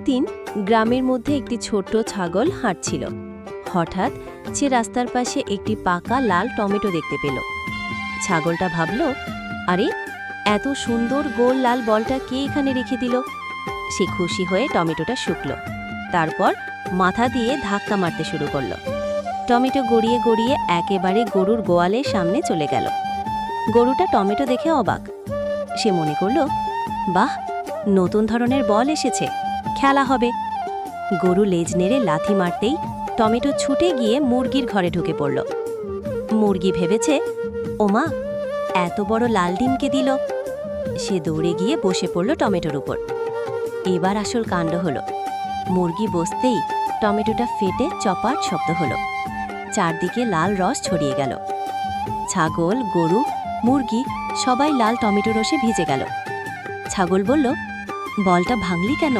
একদিন গ্রামের মধ্যে একটি ছোট্ট ছাগল হাঁটছিল। হঠাৎ সে রাস্তার পাশে একটি পাকা লাল টমেটো দেখতে পেল। ছাগলটা ভাবল, আরে, এত সুন্দর গোল লাল বলটা কে এখানে রেখে দিল? সে খুশি হয়ে টমেটোটা শুকল। তারপর মাথা দিয়ে ধাক্কা মারতে শুরু করল। টমেটো গড়িয়ে গড়িয়ে একেবারে গরুর গোয়ালের সামনে চলে গেল। গরুটা টমেটো দেখে অবাক। সে মনে করল, বাহ, নতুন ধরনের বল এসেছে, খেলা হবে। গরু লেজ নেড়ে লাথি মারতেই টমেটো ছুটে গিয়ে মুরগির ঘরে ঢুকে পড়ল। মুরগি ভেবেছে, ওমা, এত বড় লাল ডিমকে দিল। সে দৌড়ে গিয়ে বসে পড়ল টমেটোর উপর। এবার আসল কাণ্ড হলো। মুরগি বসতেই টমেটোটা ফেটে চপাট শব্দ হলো। চারদিকে লাল রস ছড়িয়ে গেল। ছাগল, গরু, মুরগি সবাই লাল টমেটো রসে ভিজে গেল। ছাগল বলল, বলটা ভাঙলি কেন?